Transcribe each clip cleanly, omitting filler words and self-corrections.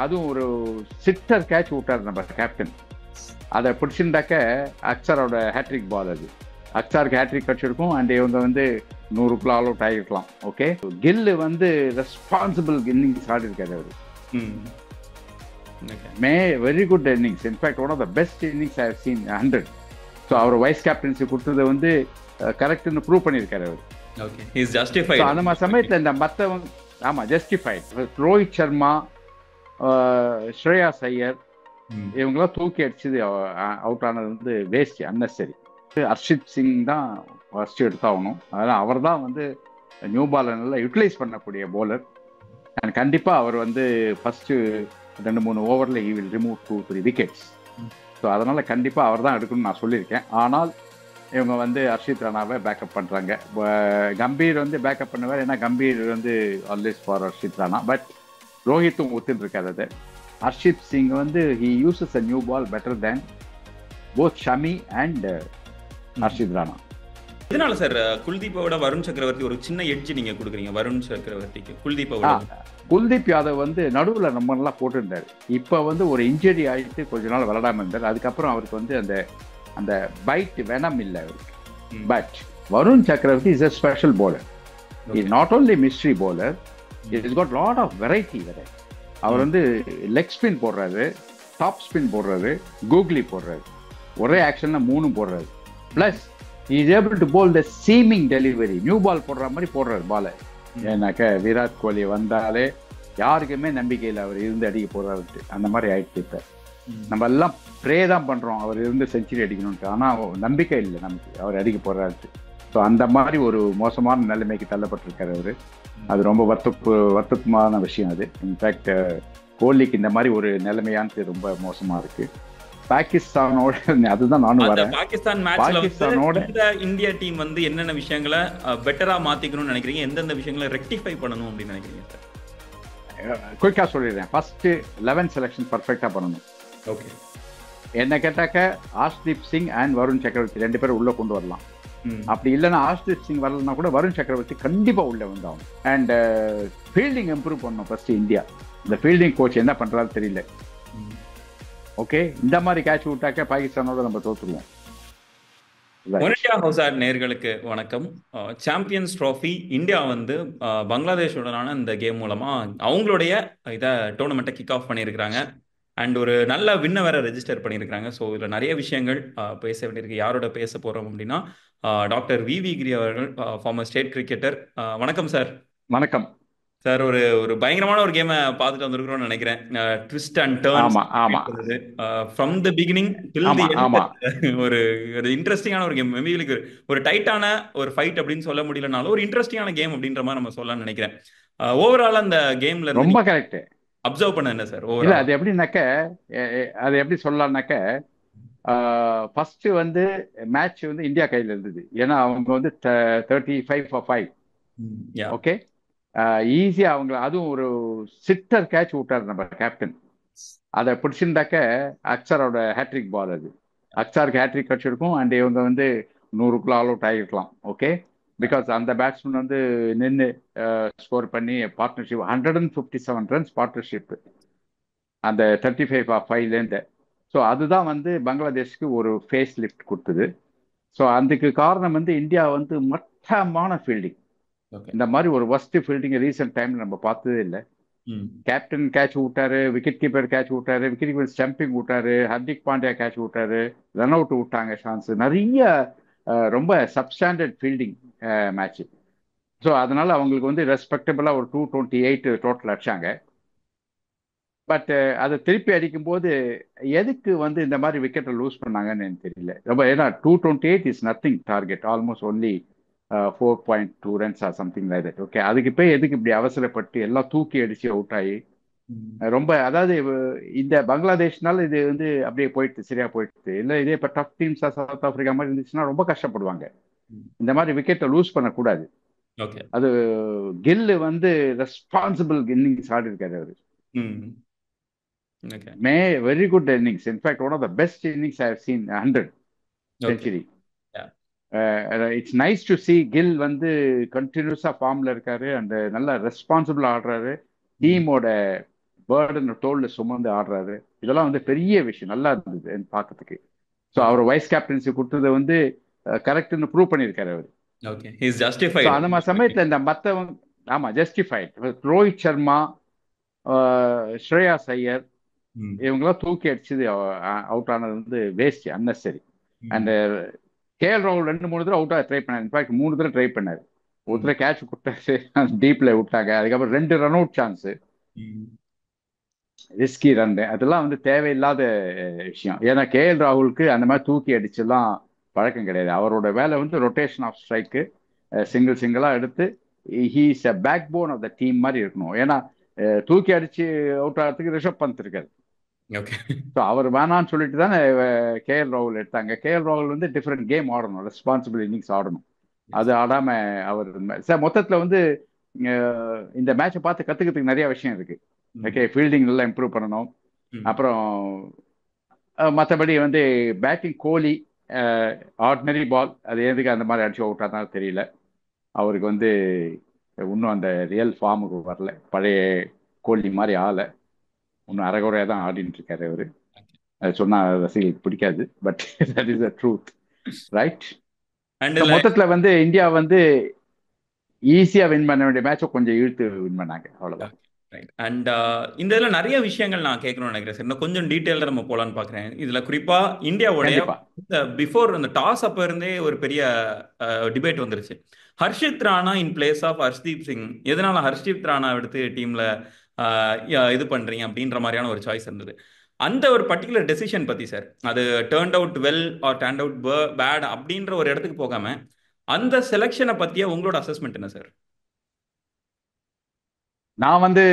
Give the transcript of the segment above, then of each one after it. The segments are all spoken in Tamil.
அதுவும் ஒரு சிக்ஸர் கேட்ச் விட்டார் நம்ம கேப்டன். அதை பிடிச்சிருந்தாக்க அக்சரோட ஹேட்ரிக் பால் அது. அக்சாருக்கு ஹேட்ரிக் கிடைச்சிருக்கும். அண்ட் இவங்க வந்து 100க்குள்ள ஆல் அவுட் ஆகிருக்கலாம். ஓகே, கில்லு வந்து ரெஸ்பான்சிபிள் இன்னிங்ஸ் ஆடி இருக்காரு அவர். Very good innings. In fact one of the best innings I have seen 100. So அவர் வைஸ் கேப்டன்சி கொடுத்ததை வந்து கரெக்ட்னு ப்ரூவ் பண்ணியிருக்காரு அவர். அந்த மாதிரி சமயத்தில் இந்த மற்றவங்க ஆமாம் ஜஸ்டிஃபைட். ரோஹித் சர்மா, ஸ்ரேயாஸ் ஐயர் இவங்களாம் தூக்கி அடிச்சது அவுட் ஆனது வந்து வேஸ்ட், அன்னெசரி. ஹர்ஷித் சிங் தான் ஃபர்ஸ்ட் எடுத்தாகணும். அதனால் அவர் தான் வந்து நியூ பாலை நல்லா யூட்டிலைஸ் பண்ணக்கூடிய போலர். அண்ட் கண்டிப்பாக அவர் வந்து ஃபஸ்ட்டு 2-3 ஓவரில் he will remove 2-3 wickets. So அதனால் கண்டிப்பாக அவர் தான் எடுக்கணும்னு நான் சொல்லியிருக்கேன். ஆனால் இவங்க வந்து ஹர்ஷித் ராணாவை பேக்கப் பண்ணுறாங்க. கம்பீர் வந்து பேக்கப் பண்ணுவார், ஏன்னா கம்பீர் வந்து always for Harshit Rana. But ரோஹித்தும் ஒத்துட்டு இருக்காது அதை. ஹர்ஷித் சிங் வந்து he uses a new ball better than both Shami and Harshit Rana. இதனால சார் குல்தீப்போட வருண் சக்கரவர்த்தி ஒரு சின்ன எட்ஜ் நீங்க கொடுக்குறீங்க வருண் சக்கரவர்த்திக்கு. குல்தீப் யாதவ் வந்து நடுவில் ரொம்ப நல்லா போட்டிருந்தாரு. இப்போ வந்து ஒரு இன்ஜுரி ஆகிட்டு கொஞ்ச நாள் விளையாடாம இருந்தார். அதுக்கப்புறம் அவருக்கு வந்து அந்த அந்த பைட் வெனம் இல்லை அவருக்கு. But Varun Chakravarthy is a special bowler. Is not only mystery bowler, it is got lot of variety. அவர் வந்து லெக் ஸ்பின் போடுறாரு, டாப் ஸ்பின் போடுறாரு, கூகுளி போடுறாரு, ஒரே ஆக்ஷன்ல 3 போடுறாரு. Plus he is able to bowl the seaming delivery. New ball போடுற மாதிரி போடுறாரு பாலை. ஏன்னாக்க விராட் கோலி வந்தாலே யாருக்குமே நம்பிக்கை இல்லை அவர் இருந்து அடிக்க போறாரு. அந்த மாதிரி ஆயிடுச்சு. இப்போ நம்ம எல்லாம் ப்ரே தான் பண்றோம் அவர் இருந்து செஞ்சுரி அடிக்கணும்ட்டு. ஆனால் நம்பிக்கை இல்லை நமக்கு அவர் அடிக்க போறாரு. ஸோ அந்த மாதிரி ஒரு மோசமான நிலைமைக்கு தள்ளப்பட்டிருக்காரு அவர். அது ரொம்ப வருத்தமான விஷயம் அது. இன்ஃபேக்ட் கோலிக்கு இந்த மாதிரி ஒரு நிலைமையானது ரொம்ப மோசமா இருக்கு. பாகிஸ்தானோட அதுதான் நானும் வரேன். பாகிஸ்தானோட இந்தியா டீம் வந்து என்னென்ன விஷயங்களை பெட்டரா மாத்திக்கணும்னு நினைக்கிறீங்க, எந்தெந்த விஷயங்களை ரெக்டிஃபை பண்ணணும் அப்படின்னு நினைக்கிறீங்க சார்? குயிக்கா சொல்லிடுறேன். ஃபர்ஸ்ட் 11 செலக்ஷன் பர்ஃபெக்டா பண்ணணும். ஓகே, என்ன கேட்டாக்க ஆஷ்தீப் சிங் அண்ட் வருண் சக்கரவர்த்தி 2 பேரும் உள்ள கொண்டு வரலாம். அப்படி இல்லைன்னா ஆஷ்தீப் சிங் வரலன்னா கூட வருண் சக்கரவர்த்தி கண்டிப்பா உள்ள வந்தாகும். அண்ட் ஃபீல்டிங் இம்ப்ரூவ் பண்ணணும் ஃபர்ஸ்ட் இந்தியா. இந்த ஃபீல்டிங் கோச் என்ன பண்றாரு தெரியல. ஓகே, இந்த மாதிரி கேட்ச் விட்டாக்க பாகிஸ்தானோட நம்ம தோத்துருவோம். ஒனிடா ஹவுசார் நேயர்களுக்கு வணக்கம். சாம்பியன்ஸ் ட்ராஃபி இந்தியா வந்து பங்களாதேஷுடனான இந்த கேம் மூலமா அவங்களுடைய இதை டோர்னமெண்ட்டை கிக் ஆஃப் பண்ணியிருக்கிறாங்க. அண்ட் ஒரு நல்ல வின்னை வேற ரெஜிஸ்டர் பண்ணியிருக்கிறாங்க. ஸோ இதில் நிறைய விஷயங்கள் பேச வேண்டியிருக்கு. யாரோட பேச போகிறோம் அப்படின்னா டாக்டர் வி கிரி அவர்கள், ஃபார்மர் ஸ்டேட் கிரிக்கெட்டர். வணக்கம் சார். வணக்கம் சார். ஒரு பயங்கரமான ஒரு கேமை பார்த்துட்டு வந்திருக்கிறோம்னு நினைக்கிறேன். Twist and turns from the beginning till the end. ஒரு இன்ட்ரெஸ்டிங்கான ஒரு கேம். மேபி ஒரு டைட்டான ஒரு ஃபைட் அப்படின்னு சொல்ல முடியலனாலும் ஒரு இன்ட்ரெஸ்டிங்கான கேம் அப்படின்ற மாதிரி நம்ம சொல்லலாம்னு நினைக்கிறேன். ஓவரால் அந்த கேம்ல ரொம்ப கரெக்ட் அப்சர்வ் பண்ண என்ன சார்? இல்ல அது எப்படின்னாக்க, அது எப்படி சொல்லலாம்னாக்க, ஃபர்ஸ்ட் வந்து மேட்ச் வந்து இந்தியா கையில் இருந்தது. ஏன்னா அவங்க வந்து 35-5. ஓகே, ஈஸியா அவங்க அதுவும் ஒரு சிக்ஸர் கேட்ச் விட்டார் நம்ம கேப்டன். அதை பிடிச்சிருந்தாக்க அக்சரோட ஹேட்ரிக் பால் அது. அக்சாருக்கு ஹேட்ரிக் கிடைச்சிருக்கும். அண்ட் இவங்க வந்து 100க்குள்ள ஆல் அவுட் ஆகிருக்கலாம். ஓகே, பிகாஸ் அந்த பேட்ஸ்மேன் வந்து நின்று ஸ்கோர் பண்ணி பார்ட்னர்ஷிப் 157 ரன்ஸ் பார்ட்னர்ஷிப் அந்த 35-5லேருந்து. ஸோ அதுதான் வந்து பங்களாதேஷ்க்கு ஒரு ஃபேஸ் லிஃப்ட் கொடுத்தது. ஸோ அதுக்கு காரணம் வந்து இந்தியா வந்து மட்டமான ஃபீல்டிங். இந்த மாதிரி ஒரு ஒஸ்ட் ஃபீல்டிங் ரீசெண்ட் டைம்ல நம்ம பார்த்ததே இல்லை. கேப்டன் கேட்ச் விட்டாரு, விக்கெட் கீப்பர் கேட்ச் விட்டாரு, விக்கெட் கீப்பர் ஸ்டம்பிங் விட்டாரு, ஹர்திக் பாண்டியா கேட்ச் விட்டாரு, ரன் அவுட் விட்டாங்க சான்ஸ் நிறைய. ரொம்ப சப்ஸ்டாண்டர்ட் ஃபீல்டிங் மேட்ச். ஸோ அதனால அவங்களுக்கு வந்து ரெஸ்பெக்டபிளா ஒரு 228 டோட்டல் அடிச்சாங்க. பட் அதை திருப்பி அடிக்கும்போது எதுக்கு வந்து இந்த மாதிரி விக்கெட்டை லூஸ் பண்ணாங்கன்னு எனக்கு தெரியல ரொம்ப. ஏன்னா 228 is nothing target, almost only 4.2 runs or something like that. Okay, அதுக்கு போய் எதுக்கு இப்படி அவசரப்பட்டு எல்லாம் தூக்கி அடிச்சு அவுட் ஆகி ரொம்ப, அதாவது இந்த பங்களாதேஷ்னால இது வந்து அப்படியே போயிட்டு சரியா போயிட்டு இல்லை. இதே இப்போ டஃப் டீம்ஸா சவுத் ஆப்பிரிக்கா மாதிரி இருந்துச்சுன்னா ரொம்ப கஷ்டப்படுவாங்க. இந்த மாதிரி விக்கெட்டை லூஸ் பண்ணக்கூடாது. அது கில்லு வந்து ரெஸ்பான்சிபிள் இன்னிங்ஸ் ஆடி இருக்காரு அவரு. Very good innings. In fact one of the best innings I have seen 100 century. It's nice to see Gill வந்து கண்டினியூஸா ஃபார்ம்ல இருக்காரு. அந்த நல்ல ரெஸ்பான்சிபிள் ஆடுறாரு. டீமோட பேர்டன் தோல்ல சுமந்து ஆடுறாரு. இதெல்லாம் வந்து பெரிய விஷயம், நல்லா இருந்தது பார்க்கறதுக்கு. So okay. அவர் வைஸ் கேப்டன்சி கொடுத்ததை வந்து கரெக்ட்னு ப்ரூவ் பண்ணியிருக்காரு அவர். ஓகே. Is so justified. அந்த மாதிரி சமயத்தில் இந்த மற்றவங்க, ஆமாம், ஜஸ்டிஃபைட். ரோஹித் சர்மா, ஸ்ரேயாஸ் ஐயர், ம். இவங்களாம் தூக்கி அடிச்சது அவுட் ஆனது வந்து வேஸ்ட், அன்னெசரி. அண்ட் ம். கேஎல் ராகுல் 2 3 தடவை அவுட் ஆக ட்ரை பண்ணாரு. இன்ஃபேக்ட் 3 தடவை ட்ரை பண்ணாரு. ம். ஒருத்தர் கேட்ச் கொடுத்தாரு, டீப்ல விட்டாங்க. அதுக்கப்புறம் 2 ரன் அவுட் சான்ஸ், ம். Risky run. அதெல்லாம் வந்து தேவையில்லாத விஷயம். ஏன்னா கேஎல் ராகுலுக்கு அந்த மாதிரி தூக்கி அடிச்செல்லாம் பழக்கம் கிடையாது. அவரோட வேலை வந்து ரொட்டேஷன் ஆஃப் ஸ்ட்ரைக்கு, சிங்கிளா எடுத்து he's a backbone of the team மாதிரி இருக்கணும். ஏன்னா தூக்கி அடிச்சு அவுட் ஆகிறதுக்கு ரிஷப் பந்த் இருக்காரு. ஓகே. ஸோ அவர் வேணான்னு சொல்லிட்டு தானே கேஎல் ராகுல் எடுத்தாங்க. கேஎல் ராகுல் வந்து டிஃப்ரெண்ட் கேம் ஆடணும், ரெஸ்பான்சிபிள் இன்னிங்ஸ் ஆடணும். அது ஆடாம அவர் சார் மொத்தத்தில் வந்து இந்த மேட்சை பார்த்து கத்துக்கிறதுக்கு நிறைய விஷயம் இருக்கு. ம். ஓகே, ஃபீல்டிங் நல்லா இம்ப்ரூவ் பண்ணணும். ம். அப்புறம் மற்றபடி வந்து பேட்டிங் கோலி ஆர்டினரி பால், அது எதுக்கு அந்த மாதிரி அடிச்சு அவுட் ஆனாலும் தெரியல. அவருக்கு வந்து இன்னும் அந்த ரியல் ஃபார்முக்கு வரல, பழைய கோலி மாதிரி ஆளை. இன்னும் அரைகுறையாக தான் ஆடிட்டு இருக்காரு அவரு. அது சொன்னா ரசிகர்களுக்கு பிடிக்காது, but that is the truth, right? And so இதுல மொத்தத்தில் வந்து இந்தியா வந்து ஈஸியாக வின் பண்ண வேண்டிய மேட்சை கொஞ்சம் இழுத்து வின் பண்ணாங்க, அவ்வளோதான். ரைட். அண்ட் இந்த இதுல நிறைய விஷயங்கள் நான் கேட்கணும்னு நினைக்கிறேன் சார். இன்னும் கொஞ்சம் டீட்டெயில்டாக நம்ம போலான்னு பார்க்குறேன். இதுல குறிப்பா இந்தியாவுடைய கண்டிப்பா. பிஃபோர் அந்த டாஸ் அப்ப இருந்தே ஒரு பெரிய டிபேட் வந்துருச்சு. Harshit Rana in place of Arshdeep Singh. எதனால ஹர்ஷ்தீப் ராணா எடுத்து டீம்ல இது பண்றீங்க அப்படின்ற மாதிரியான ஒரு சாய்ஸ் இருந்தது. அந்த ஒரு பர்டிகுலர் டெசிஷன் பத்தி சார், அது turned out well or turned out bad அப்படின்ற ஒரு இடத்துக்கு போகாம அந்த செலெக்ஷனை பத்திய உங்களோட அசஸ்மெண்ட் என்ன சார்? நான் வந்து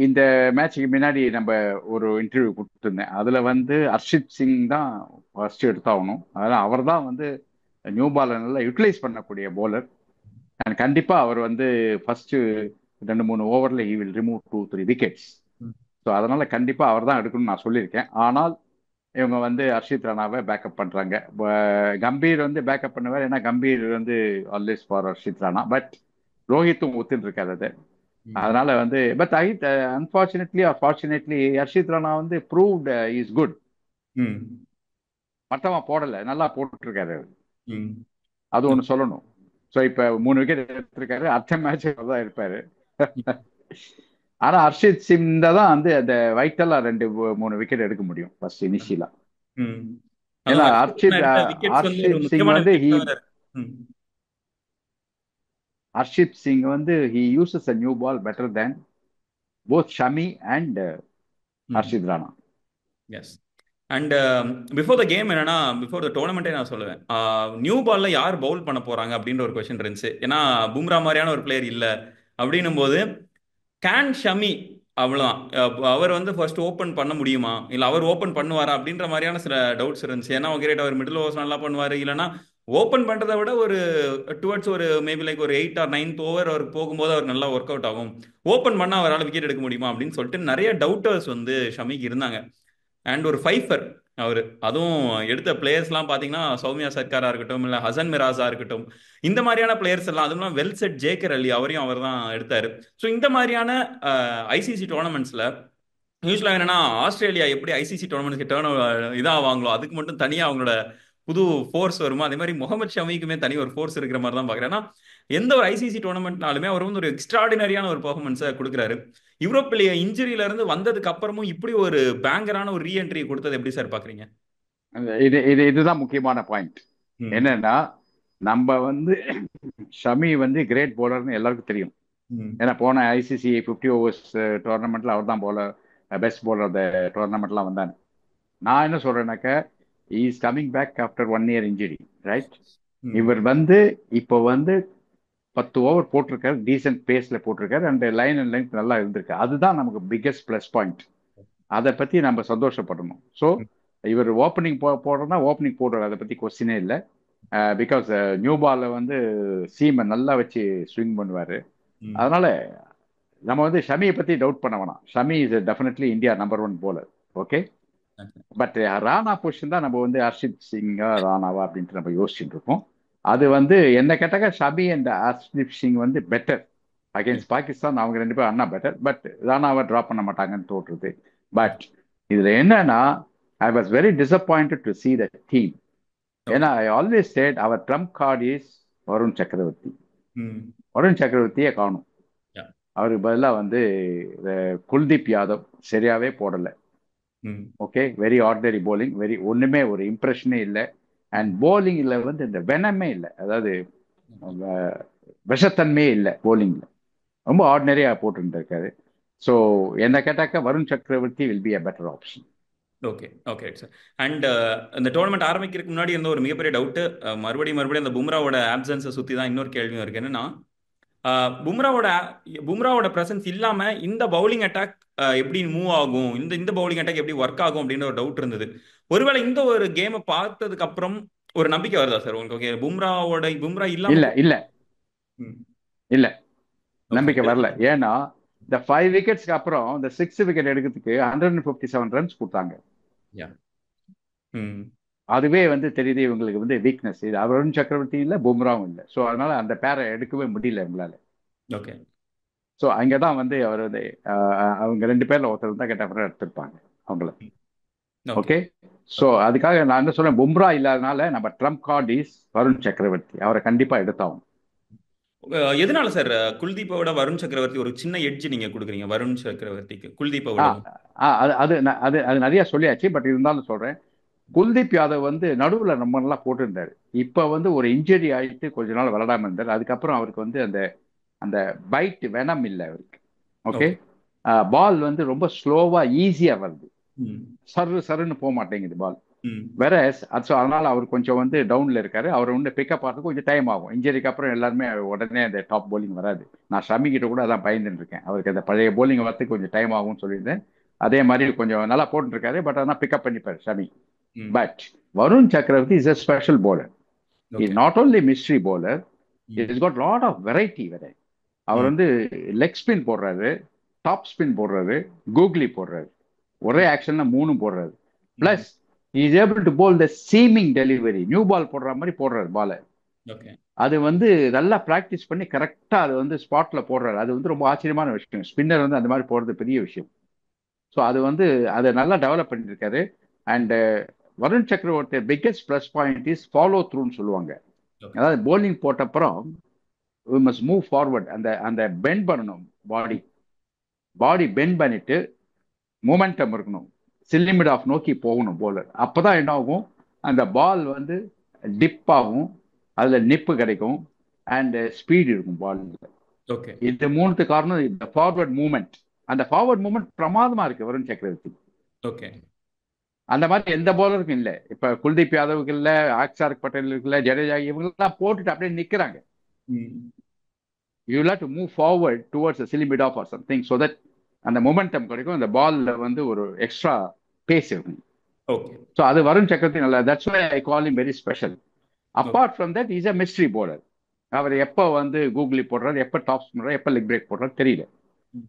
இந்த மேட்சுக்கு முன்னாடி நம்ம ஒரு இன்டர்வியூ கொடுத்துருந்தேன். அதுல வந்து ஹர்ஷித் சிங் தான் ஃபர்ஸ்ட் எடுத்தாகணும். அதனால அவர் தான் வந்து நியூ பாலை நல்லா யூட்டிலைஸ் பண்ணக்கூடிய போலர். அண்ட் கண்டிப்பா அவர் வந்து ஃபர்ஸ்ட் 2 3 ஓவர்ல he will remove 2 3 wickets. So அதனால கண்டிப்பா அவர் தான் எடுக்கணும்னு நான் சொல்லியிருக்கேன். ஆனால் இவங்க வந்து ஹர்ஷித் ராணாவை பேக்கப் பண்றாங்க. கம்பீர் வந்து பேக்கப் பண்ணுவார், ஏன்னா கம்பீர் வந்து always for Harshit Rana. But ரோஹித்தும் ஒத்துட்டு இருக்காரு அது. அதனால வந்து but I unfortunately or fortunately Harshit Rana வந்து ப்ரூவ்ட் இஸ் குட். ம். மட்டமா போடல, நல்லா போட்டுட்டு இருக்காரு. ம். அது ஒன்று சொல்லணும். ஸோ இப்போ 3 விக்கெட் எடுத்திருக்காரு. அடுத்த மேட்ச் தான் இருப்பாரு. ஆனா ஹர்ஷித் சிங் தான் வந்து அந்த வைட்டலா 2 3 விக்கெட் எடுக்க முடியும் ஃபர்ஸ்ட் இனிஷியலா. ம். அதுவும் ஏன்னா ஹர்ஷித் எடுத்த விக்கெட்ஸ் வந்து ஒரு ஹர்ஷித் சிங் முக்கியமான வந்து விக்கெட்ஸ் வேற இருக்கு. ம். ஹர்ஷித் சிங் வந்து he uses a new ball better than both Shami and ம். Harshit Rana. Yes. And before the game என்னன்னா, பிஃபோர் த டோர்னமெண்ட்டே நான் சொல்லுவேன், நியூ பால்ல யார் பவுல் பண்ண போறாங்க அப்படின்ற ஒரு கொஸ்டின் இருந்துச்சு. ஏன்னா பும்ரா மாதிரியான ஒரு பிளேயர் இல்லை அப்படின்னும் போது கேன் ஷமி அவ்வளோதான். அவர் வந்து ஃபர்ஸ்ட் ஓப்பன் பண்ண முடியுமா, இல்லை அவர் ஓப்பன் பண்ணுவாரா அப்படின்ற மாதிரியான சில டவுட்ஸ் இருந்துச்சு. ஏன்னா கிரேட் அவர் மிடில் ஓவர்ஸ் நல்லா பண்ணுவார், இல்லைன்னா ஓப்பன் பண்ணுறதை விட ஒரு டுவர்ட்ஸ் ஒரு மேபி லைக் ஒரு 8th or 9th ஓவர் அவருக்கு போகும்போது அவர் நல்லா ஒர்க் அவுட் ஆகும். ஓப்பன் பண்ணால் அவரால் விக்கெட் எடுக்க முடியுமா அப்படின்னு சொல்லிட்டு நிறைய டவுட்டர்ஸ் வந்து ஷமிக்கு இருந்தாங்க. அண்ட் ஒரு ஃபைஃபர் அவர், அதுவும் எடுத்த பிளேயர்ஸ்லாம் பார்த்தீங்கன்னா சௌமியா சர்க்காரா இருக்கட்டும், இல்லை ஹசன் மிராஸா இருக்கட்டும், இந்த மாதிரியான பிளேயர்ஸ் எல்லாம், அதுவும் வெல் செட் ஜேக்கர் அலி, அவரையும் அவர் தான் எடுத்தாரு. ஸோ இந்த மாதிரியான ஐசிசி டோர்னமெண்ட்ஸில் யூஸ்வலாக என்னன்னா, ஆஸ்திரேலியா எப்படி ஐசிசி டோர்னமெண்ட்ஸ்க்கு இதாவாங்களோ அதுக்கு மட்டும் தனியாக அவங்களோட புது ஃபோர்ஸ் வருமா, அதே மாதிரி முகமது ஷமிக்குமே தனி ஒரு ஃபோர்ஸ் இருக்கிற மாதிரி தான் பார்க்குறேன். ஏன்னா எந்த ஒரு ஐசிசி டோர்னமெண்ட்னாலுமே அவர் வந்து ஒரு எக்ஸ்ட்ராடினரியான ஒரு பெர்ஃபார்மன்ஸை கொடுக்குறாரு. யூரோப்பிலேயே இன்ஜுரியில இருந்து வந்ததுக்கு அப்புறமும் இப்படி ஒரு பேங்கரான ஒரு ரீஎன்ட்ரி கொடுத்தது எப்படி சார் பாக்குறீங்க? இதுதான் முக்கியமான பாயிண்ட். ம். என்னன்னா, நம்ம வந்து ஷமி வந்து கிரேட் போலர்னு எல்லாருக்கும் தெரியும். ம். ஏன்னா போன ஐசிசி 50 ஓவர்ஸ் டோர்னமெண்ட்ல அவர் தான் bowler, best bowler of the டோர்னமெண்ட்லாம் வந்தாங்க. நான் என்ன சொல்றேன்னாக்க, is coming back after 1 year injury, right? ம். இவர் வந்து இப்போ வந்து 10 ஓவர் போட்டிருக்காரு, டீசென்ட் பேஸ்ல போட்டிருக்காரு, அண்ட் லைன் அண்ட் லென்த் நல்லா இருந்திருக்கு. அதுதான் நமக்கு பிக்கெஸ்ட் பிளஸ் பாயிண்ட். அதை பத்தி நம்ம சந்தோஷப்படணும். ஸோ ம். இவர் ஓப்பனிங் போடுறதா ஓப்பனிங் போடுறாரு, அதை பத்தி கொஸ்டினே இல்லை. பிகாஸ் நியூ பால்ல வந்து சீமை நல்லா வச்சு ஸ்விங் பண்ணுவாரு. ம். அதனால நம்ம வந்து ஷமியை பத்தி டவுட் பண்ண வேணாம். Shami is definitely India number 1 bowler. Okay, but Rana position தான் நம்ம வந்து ஹர்ஷித் சிங்கா ராணாவா அப்படின்ட்டு நம்ம யோசிச்சுட்டு இருக்கோம். அது வந்து என்ன கேட்டாக்க ஷமி அண்ட் ஹர்ஷித் சிங் வந்து பெட்டர். அகேன்ஸ்ட் பாகிஸ்தான் அவங்க 2 பேரும் அண்ணா பெட்டர், பட் ராணாவை ட்ராப் பண்ண மாட்டாங்கன்னு தோற்றுது. பட் இதுல என்னன்னா, I was very disappointed to see the team. ஏன்னா I always said our trump card is Varun Chakravarthy. Varun சக்கரவர்த்தியே காணும். அவருக்கு பதிலாக வந்து குல்தீப் யாதவ் சரியாவே போடலை. Okay, very ordinary bowling, very ஒண்ணுமே ஒரு இம்ப்ரெஷனே இல்லை. அண்ட் போலிங்ல வந்து இந்த வெனமே இல்லை, அதாவது விஷத்தன்மையே இல்லை போலிங்ல. ரொம்ப ஆர்டினரியா போட்டுருக்காரு. ஸோ என்ன கேட்டாக்கா வருண் சக்கரவர்த்தி will be a better option. Okay okay sir. And இந்த டோர்னமெண்ட் ஆரம்பிக்கிறதுக்கு முன்னாடி இருந்த ஒரு மிகப்பெரிய டவுட்டு, மறுபடியும் அந்த பும்ராவோட ஆப்சன்ஸை சுற்றி தான் இன்னொரு கேள்வியும் இருக்கு. என்னன்னா, பும்ராவோட பிரசன்ஸ் இல்லாம இந்த பவுலிங் அட்டாக் எப்படி மூவ் ஆகும், இந்த பவுலிங் அட்டாக் எப்படி ஒர்க் ஆகும் அப்படின்னு ஒரு டவுட் இருந்தது. ஒருவேளை இந்த ஒரு கேமை பார்த்ததுக்கு அப்புறம் ஒரு நம்பிக்கை வருதா சார் உங்களுக்கு? ஓகே, பும்ரா இல்லாம இல்ல இல்ல இல்ல நம்பிக்கை வரல. ஏன்னா இந்த 5 விக்கெட்ஸ்க்கு அப்புறம் இந்த 6th விக்கெட் எடுக்கிறதுக்கு 157 ரன்ஸ் கொடுத்தாங்க. அதுவே வந்து தெரியுது இவங்களுக்கு வந்து வீக்னஸ். இது வருண் சக்கரவர்த்தி இல்லை, பும்ராவும் இல்லை. ஸோ அதனால அந்த பேரை எடுக்கவே முடியல எங்களால. ஓகே. ஸோ அங்கதான் வந்து அவர் வந்து அவங்க 2 பேர்ல ஒருத்தர் தான் கேட்ட எடுத்திருப்பாங்க அவங்கள. ஓகே, ஸோ அதுக்காக நான் என்ன சொல்றேன், பும்ரா இல்லாதனால நம்ம ட்ரம்ப் கார்டு இஸ் வருண் சக்கரவர்த்தி. அவரை கண்டிப்பா எடுத்தாகும். எதனால சார் குல்தீப்போட வருண் சக்கரவர்த்தி ஒரு சின்ன எட்ஜ் நீங்க கொடுக்குறீங்க வருண் சக்கரவர்த்திக்கு குல்தீப்போட? அது அது நிறைய சொல்லியாச்சு, பட் இருந்தாலும் சொல்றேன். குல்தீப் யாதவ் வந்து நடுவில் ரொம்ப நல்லா போட்டிருந்தாரு. இப்போ வந்து ஒரு இன்ஜுரி ஆகிட்டு கொஞ்ச நாள் விளையாடாம இருந்தார். அதுக்கப்புறம் அவருக்கு வந்து அந்த அந்த பைட் வெனம் இல்லை அவருக்கு. ஓகே, பால் வந்து ரொம்ப ஸ்லோவா ஈஸியா வருது, சருன்னு போக மாட்டேங்குது பால். வேற அதனால அவர் கொஞ்சம் வந்து டவுன்ல இருக்காரு. அவர் வந்து பிக்கப் ஆகிறதுக்கு கொஞ்சம் டைம் ஆகும். இன்ஜுரிக்கு அப்புறம் எல்லாருமே உடனே அந்த டாப் போலிங் வராது. நான் ஷமி கிட்ட கூட அதான் பயந்துட்டு இருக்கேன், அவருக்கு அந்த பழைய போலிங் வரதுக்கு கொஞ்சம் டைம் ஆகும்னு சொல்லியிருந்தேன். அதே மாதிரி கொஞ்சம் நல்லா போட்டுருக்காரு, பட் ஆனால் pickup பண்ணிப்பாரு Shami. But Varun Chakravarthy is a special bowler. He is not only mystery bowler, he has got lot of variety. அவர் வந்து லெக் ஸ்பின் போடுறாரு, டாப் ஸ்பின் போடுறாரு, கூகுளி போடுறாரு, ஒரே ஆக்ஷன்ல 3 போடுறாரு. Plus he is able to bowl the seaming delivery, new ball போடுற மாதிரி போடுறாரு பால. அது வந்து நல்லா பிராக்டிஸ் பண்ணி கரெக்டா அது வந்து ஸ்பாட்ல போடுறாரு. அது வந்து ரொம்ப ஆச்சரியமான விஷயம். ஸ்பின்னர் வந்து அந்த மாதிரி போடுறது பெரிய விஷயம். ஸோ அது வந்து அதை நல்லா டெவலப் பண்ணியிருக்காரு. And Varun Chakravarthy biggest plus point is follow த்ரூன்னு சொல்லுவாங்க. அதாவது போலிங் போட்டப்புறம் we must move forward. அந்த பெண்ட் பண்ணணும், பாடி பெண்ட் பண்ணிட்டு மூமெண்டம் இருக்கணும், சில்லிமிட் ஆஃப் நோக்கி போகணும் போலர். அப்பதான் என்ன ஆகும், அந்த பால் வந்து டிப் ஆகும், அதுல நிப்பு கிடைக்கும், அண்ட் ஸ்பீட் இருக்கும் பால்ல. இது 3க்கு காரணம் இந்த ஃபார்வர்ட் மூவ்மெண்ட். அந்த ஃபார்வர்ட் மூவ்மெண்ட் பிரமாதமா இருக்கு வருண் சக்கரவர்த்தி. ஓகே, அந்த மாதிரி எந்த போலருக்கும் இல்லை. இப்ப குல்தீப் யாதவுக்கு இல்ல, அக்ஷர் பட்டேலுக்கு இல்ல, ஜடேஜா, இவங்கெல்லாம் போட்டுட்டு அப்படியே நிக்கிறாங்க. You will have to move forward towards a silly mid off or something so that அந்த மொமெண்டம் கிடைக்கும், அந்த பால்ல வந்து ஒரு எக்ஸ்ட்ரா பேஸ் இருக்கும். ஓகே, ஸோ அது வருண் சக்கரவர்த்தி நல்லா. That's why I call him very special. Apart from that is a mystery bowler. அவர் எப்போ வந்து கூகுளி போடுறாரு, எப்போ டாப்ஸ் பண்ணுறாரு, எப்போ லெக் பிரேக் போடுறாரு தெரியல.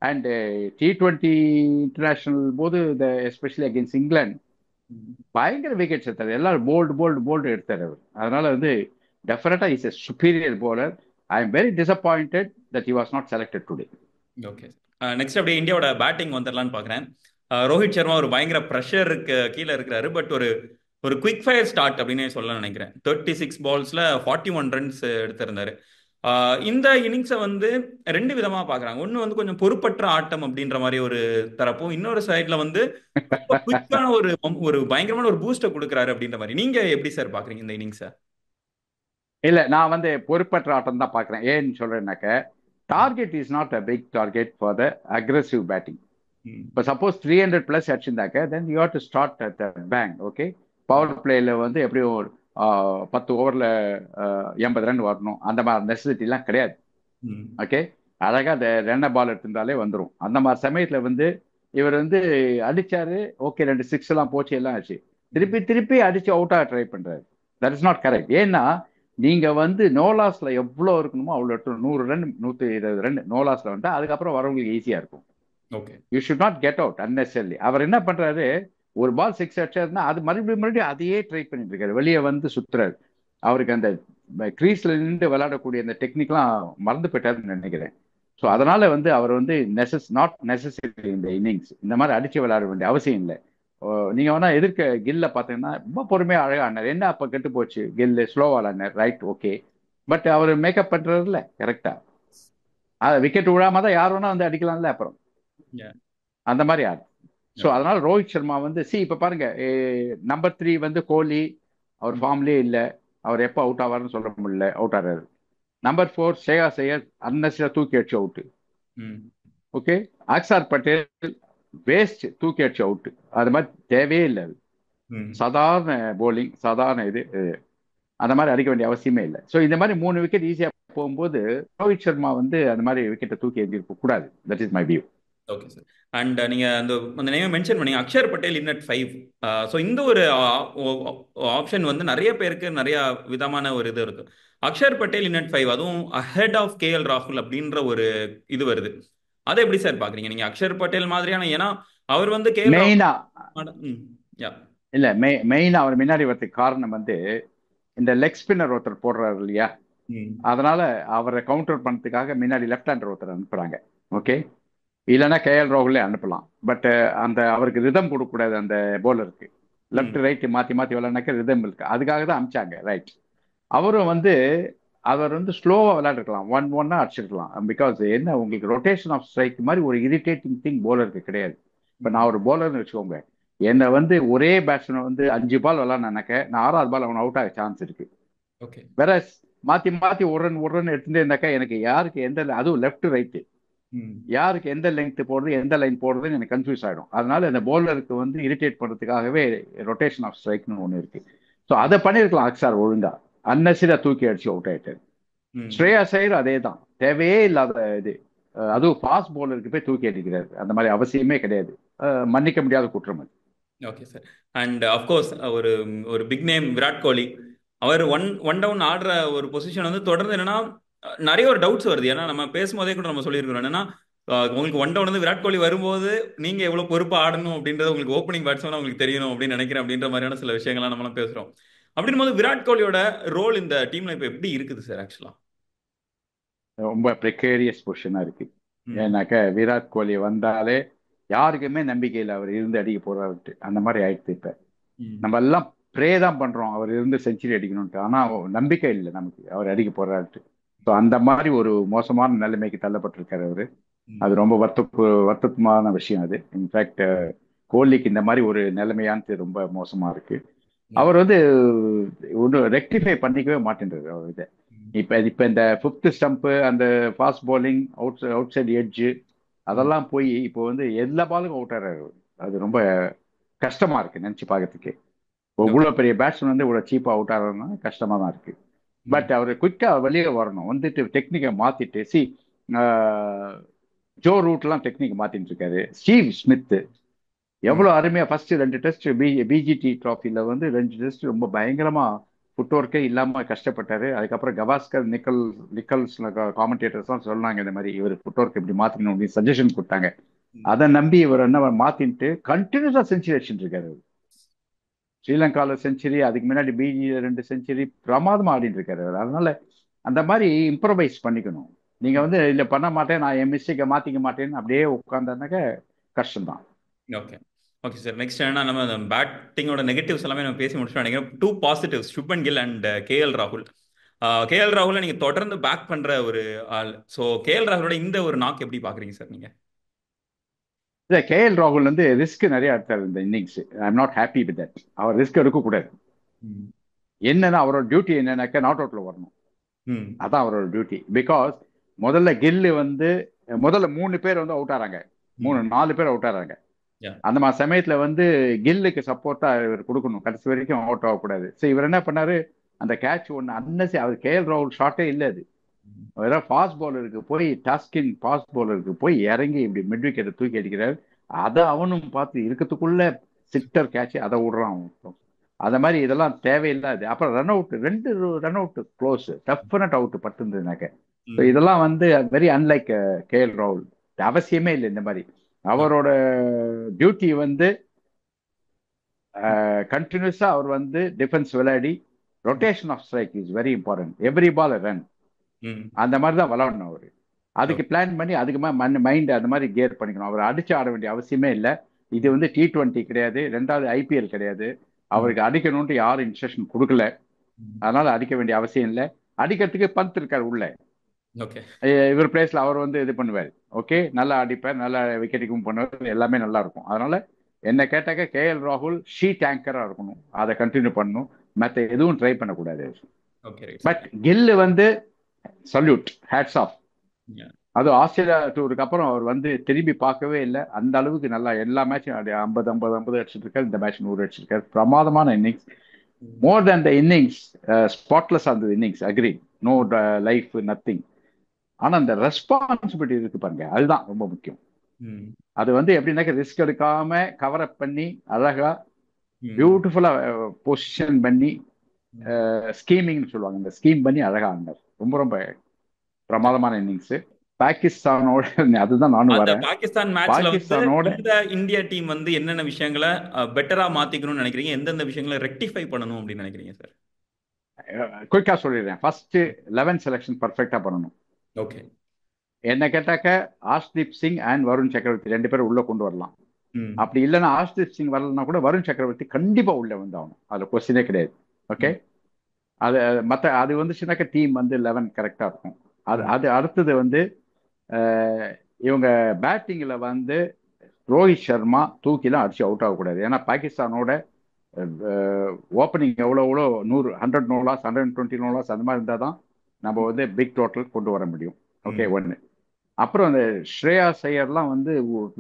அண்ட் T20 இன்டர்நேஷனல் போது எஸ்பெஷலி அகேன்ஸ்ட் இங்கிலாந்து பயங்கர விக்கெட்ஸ் எடுத்தாரு. எல்லாரும் போல்டு எடுத்தார் அவர். அதனால வந்து டெஃபினட்டா is a superior bowler. I am very disappointed that he was not selected today. Okay, next அப்படியே இந்தியாவோட பேட்டிங் வந்துடலான்னு பார்க்குறேன். ரோஹித் சர்மா ஒரு பயங்கர ப்ரெஷருக்கு கீழே இருக்கிறாரு. பட் ஒரு குவிக் ஃபயர் ஸ்டார்ட் அப்படின்னு சொல்லலாம் நினைக்கிறேன். 36 பால்ஸ்ல 41 ரன்ஸ் எடுத்திருந்தாரு. இந்த இன்னிங்ஸை வந்து 2 விதமா பாக்குறாங்க. ஒன்னு வந்து கொஞ்சம் பொறுப்பற்ற ஆட்டம் அப்படின்ற மாதிரி ஒரு தரப்பும், இன்னொரு சைட்ல வந்து குயிக்கான ஒரு பயங்கரமான ஒரு பூஸ்டை கொடுக்குறாரு அப்படின்ற மாதிரி. நீங்க எப்படி சார் பாக்குறீங்க இந்த இன்னிங்ஸை? இல்ல, நான் வந்து பொறுப்பற்ற ஆட்டம் தான் பாக்குறேன். ஏன்னு சொல்றேன்னாக்க, target is not a big target for the aggressive batting. இப்போ சப்போஸ் 300+ அடிச்சிருந்தாக்க then you have to start at the bank. Okay, power பிளேல வந்து எப்படியும் ஒரு 10 ஓவர்ல 80 ரன் வரணும், அந்த மாதிரி நெசசிட்டிலாம் கிடையாது. ஓகே, அழகா அந்த 2 பால் எடுத்திருந்தாலே வந்துடும். அந்த மாதிரி சமயத்துல வந்து இவர் வந்து அடிச்சாரு. ஓகே, 2 6 எல்லாம் போச்சு, எல்லாம் ஆச்சு. திருப்பி அடிச்சு அவுட் ஆக ட்ரை பண்றாரு. That is not correct. ஏன்னா நீங்க வந்து நோலாஸ்ல எவ்வளவு இருக்கணுமோ அவ்வளவு எடுத்து 100 ரன் 120 ரன் நோலாஸ்ல வந்தா அதுக்கப்புறம் வரவங்களுக்கு ஈஸியா இருக்கும். You should not get out unnecessarily. அவர் என்ன பண்றாரு, ஒரு பால் 6 அடிச்சாருன்னா அது மறுபடியும் அதையே ட்ரை பண்ணிட்டு இருக்காரு, வெளியே வந்து சுத்துறாரு. அவருக்கு அந்த கிரீஸ்ல நின்று விளையாடக்கூடிய அந்த டெக்னிக்லாம் மறந்து போயிட்டாருன்னு நினைக்கிறேன். ஸோ அதனால வந்து அவர் வந்து நாட் நெசசரி இந்த இன்னிங்ஸ் இந்த மாதிரி அடிச்சு விளையாட வேண்டிய அவசியம் இல்லை. நீங்க வேணா எதிர்க்க கில்ல பாத்தீங்கன்னா ரொம்ப பொறுமையா அழகா ஆடினார். என்ன அப்ப கெட்டு போச்சு, கில்லு ஸ்லோவா ஆடினார், right, okay. But hour makeup பண்றதுல கரெக்டா விக்கெட் விழாம தான் யார் வேணா வந்து அடிக்கலாம்ல அப்புறம் Yeah. அந்த மாதிரி ஆடு. So Okay. அதனால ரோஹித் சர்மா வந்து இப்ப பாருங்க, நம்பர் 3 வந்து கோலி, அவர் ஃபார்ம்லயே இல்லை. அவர் எப்போ அவுட் ஆவார்னு சொல்ல முடியல, அவுட் ஆறாரு. நம்பர் 4 ஸ்ரேயாஸ் ஐயர் அன்னெசரியா தூக்கி அடிச்சு அவுட். ம். ஓகே. அக்ஷர் பட்டேல் வேஸ்ட், தூக்கி அடிச்சு அவுட். அது மாதிரி தேவையே இல்லை. அது ம். சாதாரண போலிங், சாதாரண இது, அந்த மாதிரி அடிக்க வேண்டிய அவசியமே இல்லை. ஸோ இந்த மாதிரி 3 விக்கெட் ஈஸியா போகும்போது ரோஹித் சர்மா வந்து அந்த மாதிரி விக்கெட்டை தூக்கி எறிஞ்சிருக்க கூடாது. That is my view. Okay sir. And நீங்க அந்த நேம் மென்ஷன் பண்ணீங்க, Axar Patel in at 5. So இந்த ஒரு ஆப்ஷன் வந்து நிறைய பேருக்கு நிறைய விதமான ஒரு இது இருக்கு. அக்ஷர் பட்டேல் இன் அட் 5, அதுவும் அஹெட் ஆஃப் கேஎல் ராகுல் அப்படின்ற ஒரு இது வருது. அதை எப்படி சார் பாக்குறீங்க நீங்க? அக்ஷர் பட்டேல் மாதிரியான, ஏன்னா அவர் வந்து கேஎல் மெயினா ராகுல். யா. இல்ல, மெயினா அவர் முன்னாடி வரதுக்கு காரணம் வந்து இந்த லெக் ஸ்பின்னர் ஒருத்தர் போடுறாரு இல்லையா, ம். அதனால அவரை கவுண்டர் பண்ணதுக்காக முன்னாடி லெஃப்ட் ஹேண்டர் ஒருத்தர் அனுப்புறாங்க. ஓகே. இல்லைன்னா கேஎல் ராகுலே அனுப்பலாம். பட் அந்த அவருக்கு ரிதம் கொடுக்கக்கூடாது அந்த போலருக்கு. லெஃப்ட் ரைட் மாத்தி மாத்தி விளையாடுனாக்க ரிதம் இருக்கு, அதுக்காக தான் அனுப்பிச்சாங்க. ரைட். அவரும் வந்து அவர் வந்து ஸ்லோவா விளையாடுக்கலாம், 1-1 அடிச்சிருக்கலாம். பிகாஸ் என்ன, உங்களுக்கு ரொட்டேஷன் ஆஃப் ஸ்ட்ரைக் மாதிரி ஒரு இரிட்டேட்டிங் திங் போலருக்கு கிடையாது. இப்போ நான் ஒரு போலர்னு வச்சுக்கோங்க, என்னை வந்து ஒரே பேட்ஸ்மேன் வந்து 5 பால் விளையாடுனாக்க நான் 6வது பால் அவன் அவுட் ஆக சான்ஸ் இருக்கு. ஓகே. வேற மாத்தி மாத்தி ஒரு ரன் எடுத்துட்டே இருந்தாக்கா எனக்கு யாருக்கு எந்த, அதுவும் லெஃப்ட் ரைட்டு, யாருக்கு எந்த லெங்க் போடுறது எந்த லைன் போடுறதுன்னு எனக்கு கன்ஃபியூஸ் ஆகிடும். அதனால இந்த போலருக்கு வந்து இரிட்டேட் பண்ணுறதுக்காகவே ரொட்டேஷன் ஆஃப் ஸ்ட்ரைக்னு ஒன்று இருக்கு. ஸோ அதை பண்ணியிருக்கலாம் அக்ஷர் ஒழுங்கா, அன்னெசரியா தூக்கி அடிச்சு அவுட் ஆயிட்டாரு. ஸ்ரேயாஸ் ஐயர் அதே தான், தேவையே இல்லாத இது. அதுவும் ஃபாஸ்ட் போலருக்கு போய் தூக்கி அடிக்கிறாரு, அந்த மாதிரி அவசியமே கிடையாது. மன்னிக்க முடியாத குற்றம் அது. Okay sir. அண்ட் அஃப்கோர்ஸ் ஒரு ஒரு பிக் நேம் விராட் கோலி, அவர் ஒன் டவுன் ஆடுற ஒரு பொசிஷன் வந்து தொடர்ந்து என்னன்னா நிறைய ஒரு டவுட்ஸ் வருது. ஏன்னா நம்ம பேசும்போதே கூட நம்ம சொல்லியிருக்கிறோம் என்னன்னா, உங்களுக்கு ஒன் டவுன் வந்து விராட் கோலி வரும்போது நீங்க எவ்வளவு பொறுப்பா ஆடணும் அப்படின்றது உங்களுக்கு ஓப்பனிங் பேட்ஸ்மேனா உங்களுக்கு தெரியணும் அப்படின்னு நினைக்கிறேன், அப்படின்ற மாதிரியான சில விஷயங்கள்லாம் நம்மளாம் பேசுறோம். அப்படின் போது விராட் கோலியோட ரோல் இந்த டீம்ல இப்ப எப்படி இருக்குது சார்? ஆக்சுவலா ரொம்ப ப்ரெக்கேரியஸ் பொசிஷனா இருக்கு. ஏன்னாக்க விராட் கோலி வந்தாலே யாருக்குமே நம்பிக்கை இல்லை அவர் இருந்து அடிக்க போறாருட்டு, அந்த மாதிரி ஆயிடுச்சு. இப்ப நம்ம எல்லாம் ப்ரே தான் பண்றோம் அவர் இருந்து செஞ்சுரி அடிக்கணும்ட்டு, ஆனா நம்பிக்கை இல்லை நமக்கு அவர் அடிக்க போறாருட்டு. ஸோ அந்த மாதிரி ஒரு மோசமான நிலைமைக்கு தள்ளப்பட்டிருக்காரு அவரு. அது ரொம்ப வருத்தமான விஷயம் அது. இன்ஃபேக்ட் கோலிக்கு இந்த மாதிரி ஒரு நிலைமையானது ரொம்ப மோசமா இருக்கு. அவர் வந்து ஒன்றும் ரெக்டிஃபை பண்ணிக்கவே மாட்டேன்றாரு அவர் இதை. இப்ப இந்த 5th ஸ்டம்ப், அந்த fast bowling, out side edge, அதெல்லாம் போய் இப்போ வந்து எல்லா பாலுக்கும் அவுட் ஆறாரு. அது ரொம்ப கஷ்டமா இருக்கு நினைச்சு பார்க்கறதுக்கு. இவ்வளவு பெரிய பேட்ஸ்மேன் வந்து இவ்வளவு சீப்பா அவுட் ஆகிறதுனா கஷ்டமா தான் இருக்கு. பட் அவர் குயிக்கா வெளியே வரணும், வந்துட்டு டெக்னிக்கை மாத்திட்டு. ஜோ ரூட்லாம் டெக்னிக் மாத்திட்டு இருக்காரு. ஸ்டீவ் ஸ்மித் எவ்வளவு அருமையா ஃபர்ஸ்ட் 2 டெஸ்ட் பிஜிடி டிராஃபில வந்து 2 டெஸ்ட் ரொம்ப பயங்கரமா ஃபுட் ஒர்க்கே இல்லாம கஷ்டப்பட்டாரு. அதுக்கப்புறம் கவாஸ்கர், நிக்கல்ஸ் காமெண்டேட்டர்ஸ் சொன்னாங்க இந்த மாதிரி இவர் ஃபுட் ஒர்க் எப்படி மாத்திக்கணும் அப்படின்னு சஜஷன் கொடுத்தாங்க. அதை நம்பி இவர் என்ன மாத்திட்டு கண்டினியூஸா செஞ்சுரி அடிச்சுட்டு இருக்காரு. ஸ்ரீலங்காவில் செஞ்சுரி, அதுக்கு முன்னாடி பிஜியில் 2 செஞ்சுரி, பிரமாதமா ஆடிட்டு இருக்காரு. அதனால அந்த மாதிரி இம்ப்ரவைஸ் பண்ணிக்கணும். நீங்க வந்து இல்ல பண்ண மாட்டேன், நான் என் மிஸ்டேக்கை மாத்திக்க மாட்டேன்னு அப்படியே உட்கார்ந்தாக்க கஷ்டம்தான். ஓகே. Okay sir. நெக்ஸ்ட் என்ன, நம்ம பேட்டிங்கோட நெகட்டிவ்ஸ் எல்லாமே நம்ம பேசி முடிச்சோம் நினைக்கிறேன். 2 positives, Shubman Gill and KL ராகுல். கேஎல் ராகுல நீங்க தொடர்ந்து பேக் பண்ற ஒரு ஆள். ஸோ கேஎல் ராகுலோட இந்த ஒரு நாக் எப்படி பாக்குறீங்க சார் நீங்க? இல்ல, கேஎல் ராகுல் வந்து ரிஸ்க் நிறைய எடுத்தார் இந்த innings. I am not happy with that. அவர் ரிஸ்க் எடுக்கக்கூடாது. என்னன்னா அவரோட டியூட்டி என்னன்னாக்க நாட் அவுட்ல வரணும், அதான் அவரோட டியூட்டி. பிகாஸ் முதல்ல கில்லு வந்து முதல்ல 3 பேர் வந்து அவுட் ஆறாங்க, 4 பேர் அவுட் ஆறாங்க. அந்த மாதிரி சமயத்துல வந்து கில்லுக்கு சப்போர்ட்டா இவர் கொடுக்கணும், கடைசி வரைக்கும் அவுட் ஆகக்கூடாது. ஸோ இவர் என்ன பண்ணாரு, அந்த கேட்ச் ஒன்று அன்னசி, அவர் கேஎல் ராகுல் ஷாட்டே இல்லை அது. ஃபாஸ்ட் பாலருக்கு போய் டாஸ்கின் ஃபாஸ்ட் பாலருக்கு போய் இறங்கி இப்படி மிட் விக்கெட்டை தூக்கி அடிக்கிறார். அதை அவனும் பார்த்து இருக்கிறதுக்குள்ள சிக்டர் கேட்ச், அதை விடுறான் அவன். அந்த மாதிரி இதெல்லாம் தேவையில்லாது. அப்புறம் run out, 2 run out close, definite out பட்டுனாக்க. இதெல்லாம் வந்து வெரி அன்லைக் கேஎல் ராகுல். அவசியமே இல்லை இந்த மாதிரி. அவரோட டியூட்டி வந்து கண்டினியூஸா அவர் வந்து டிஃபென்ஸ் விளையாடி rotation of strike is very important, every ball run, அந்த மாதிரி தான் விளையாடணும் அவரு. அதுக்கு பிளான் பண்ணி அதுக்கு மைண்ட் அந்த மாதிரி கியர் பண்ணிக்கணும். அவர் அடிச்சு ஆட வேண்டிய அவசியமே இல்லை. இது வந்து T20 கிடையாது, ரெண்டாவது IPL கிடையாது. அவருக்கு அடிக்கணும்ட்டு யாரும் இன்ஸ்ட்ரக்ஷன் கொடுக்கல. அதனால அடிக்க வேண்டிய அவசியம் இல்லை. அடிக்கிறதுக்கு பந்த் இருக்காரு உள்ள. ஓகே. இவர் பிளேஸ்ல அவர் வந்து இது பண்ணுவார். ஓகே, நல்லா அடிப்பார், நல்லா விக்கெட்டுக்கும் பண்ணுவார், எல்லாமே நல்லா இருக்கும். அதனால என்ன கேட்டாக்க KL ராகுல் ஷீட் ஆங்கரா இருக்கணும், அதை கண்டினியூ பண்ணணும். மற்ற எதுவும் ட்ரை பண்ணக்கூடாது. Okay, right. பட் கில் வந்து சல்யூட், ஹேட்ஸ் ஆஃப். Yeah. அது ஆஸ்திரேலியா டூருக்கு அப்புறம் அவர் வந்து திரும்பி பார்க்கவே இல்லை. அந்த அளவுக்கு நல்லா எல்லா மேட்சும் 50 அடிச்சிருக்காரு. இந்த மேட்ச் 100 அடிச்சிருக்காரு. பிரமாதமான innings. More than the innings, spotless அந்த innings, agree, no life, nothing. ஆனா அந்த ரெஸ்பான்சிபிலிட்டி இருக்கு பாருங்க, அதுதான் ரொம்ப முக்கியம். அது வந்து எப்படின்னாக்க ரிஸ்க் எடுக்காம கவர் அப் பண்ணி அழகா பியூட்டிஃபுல்லா பொசிஷன் பண்ணி ஸ்கீமிங்னு சொல்லுவாங்க, இந்த ஸ்கீம் பண்ணி அழகா ஆடினார். ரொம்ப ரொம்ப பிரமாதமான இன்னிங்ஸ். பாகிஸ்தானோட அதுதான் நானும் அந்த வரேன். பாகிஸ்தான் மேட்ச்ல வந்து பாகிஸ்தானோட இந்த இந்தியா டீம் வந்து என்னென்ன விஷயங்களை பெட்டரா மாத்திக்கணும்னு நினைக்கிறீங்க, எந்தெந்த விஷயங்களை ரெக்டிஃபை பண்ணணும் அப்படின்னு நினைக்கிறீங்க சார்? குயிக்கா சொல்லிடுறேன். ஃபர்ஸ்ட் 11 செலெக்ஷன் பர்ஃபெக்டா பண்ணணும். ஓகே. என்ன கேட்டாக்க ஆஷ்தீப் சிங் அண்ட் வருண் சக்கரவர்த்தி 2 பேரும் உள்ள கொண்டு வரலாம். அப்படி இல்லைன்னா ஆஷ்தீப் சிங் வரலன்னா கூட வருண் சக்கரவர்த்தி கண்டிப்பா உள்ள வந்தாகணும், அதுல கொஸ்டினே கிடையாது. ஓகே, அது மற்ற அது வந்துச்சுனாக்க டீம் வந்து 11 கரெக்டா இருக்கும். அது அடுத்தது வந்து இவங்க பேட்டிங்ல வந்து ரோஹித் சர்மா தூக்கிலாம் அடிச்சு அவுட் ஆகக்கூடாது. ஏன்னா பாகிஸ்தானோட ஓப்பனிங் எவ்வளோ 100 நோ லாஸ், 120 நோ லாஸ் அந்த மாதிரி இருந்தால் தான் நம்ம வந்து பிக் டோட்டல் கொண்டு வர முடியும். ஓகே, ஒன்று. அப்புறம் அந்த ஸ்ரேயா ஐயர்லாம் வந்து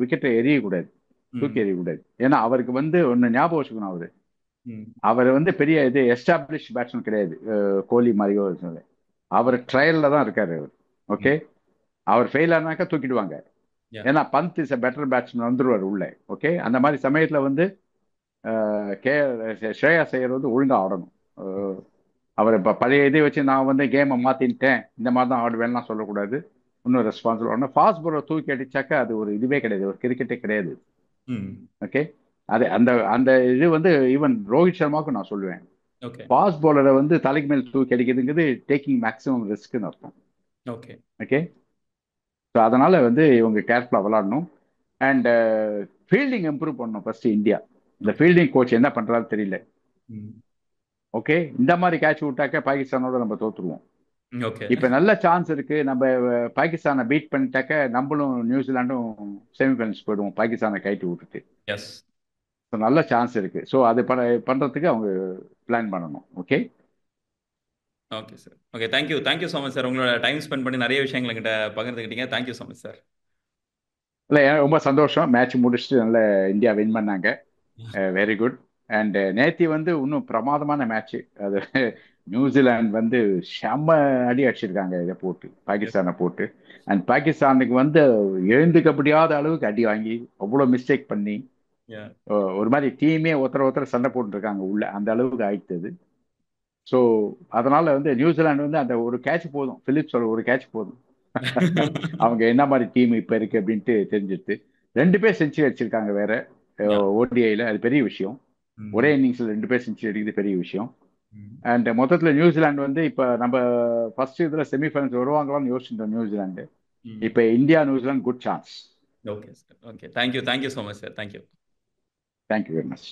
விக்கெட்டை எரியக்கூடாது, தூக்கி எறியக்கூடாது. ஏன்னா அவருக்கு வந்து ஒன்று ஞாபகம் வச்சுக்கணும், அவர் வந்து பெரிய இது எஸ்டாப்ளிஷ் பேட்ஸ்மேன் கிடையாது, கோலி மாதிரியோ. அவர் ட்ரையல்ல தான் இருக்காரு அவர். ஓகே, அவர் ஃபெயில் ஆனாக்கா தூக்கிடுவாங்க. ஏன்னா பந்த் இஸ் பெட்டர் பேட்ஸ்மேன் வந்துருவார் உள்ள. ஓகே, அந்த மாதிரி சமயத்துல வந்து ஸ்ரேயா ஐயர் வந்து ஒழுங்கா ஆடணும். அவர் இப்போ பழைய இதை வச்சு நான் வந்து கேமை மாத்தின்ட்டேன், இந்த மாதிரி தான் ஆடுவேன்லாம் சொல்லக்கூடாது. இன்னும் ரெஸ்பான்சிபிள் ஆகணும். ஃபாஸ்ட் பாலர் தூக்கி அடிச்சாக்கா அது ஒரு இதுவே கிடையாது, ஒரு கிரிக்கெட்டே கிடையாது. ஓகே, அது அந்த அந்த இது வந்து ஈவன் ரோஹித் சர்மாவுக்கும் நான் சொல்லுவேன், ஃபாஸ்ட் பாலரை வந்து தலைக்கு மேல் தூக்கி அடிக்கிறதுங்கிறது டேக்கிங் மேக்ஸிமம் ரிஸ்க்னு அர்த்தம். ஓகே ஓகே, ஸோ அதனால வந்து இவங்க கேர்ஃபுல்லாக விளாடணும். அண்ட் ஃபீல்டிங் இம்ப்ரூவ் பண்ணணும் ஃபர்ஸ்ட் இந்தியா. இந்த ஃபீல்டிங் கோச் என்ன பண்றாரு தெரியல. ஓகே, இந்த மாதிரி கேட்ச் விட்டாக்க பாகிஸ்தானோட நம்ம தோத்துருவோம். இப்ப நல்ல சான்ஸ் இருக்கு, நம்ம பாகிஸ்தானை பீட் பண்ணிட்டாக்க நம்மளும் நியூசிலாண்டும் செமிஃபைனல்ஸ் போயிடுவோம், பாகிஸ்தானை கைட்டு விட்டுட்டு. நல்ல சான்ஸ் இருக்கு. ஸோ அது பண்றதுக்கு அவங்க பிளான் பண்ணணும். Okay okay sir. Okay, thank you so much sir. உங்களோட டைம் ஸ்பெண்ட் பண்ணி நிறைய விஷயங்கள் என்கிட்ட பகிர்ந்துக்கிட்டீங்க. Thank you so much sir. இல்லை, ரொம்ப சந்தோஷம். மேட்ச் முடிச்சுட்டு நல்ல இந்தியா வின் பண்ணாங்க, வெரி குட். அண்ட் நேத்தி வந்து இன்னும் பிரமாதமான மேட்ச். அது நியூசிலாந்து வந்து செம்ம அடி அடிச்சிருக்காங்க இதை போட்டு, பாகிஸ்தானை போட்டு. அண்ட் பாகிஸ்தானுக்கு வந்து எழுந்துக்க முடியாத அளவுக்கு அடி வாங்கி அவ்வளோ மிஸ்டேக் பண்ணி ஒரு மாதிரி டீமே ஒருத்தர் சண்டை போட்டுருக்காங்க உள்ள, அந்த அளவுக்கு ஆயிடுது. ஸோ அதனால வந்து நியூசிலாந்து வந்து அந்த ஒரு கேட்ச் போதும், பிலிப்ஸோட ஒரு கேட்ச் போதும், அவங்க என்ன மாதிரி டீம் இப்போ இருக்கு அப்படின்ட்டு தெரிஞ்சுட்டு 2 பேர் செஞ்சுரி அடிச்சிருக்காங்க வேற ODIல. அது பெரிய விஷயம். ஒரே இன்னிங்ஸ்ல 2 பேர் செஞ்சுரி அடிக்கிறது பெரிய விஷயம். அண்ட் மொத்தத்தில் நியூசிலாந்து வந்து இப்போ நம்ம ஃபர்ஸ்ட் இதுல செமிஃபைனல்ஸ் வருவாங்களான்னு யோசிச்சிருந்தோம் நியூசிலாந்து. இப்போ India New Zealand good chance. Okay sir. Okay, thank you so much sir. Thank you very much.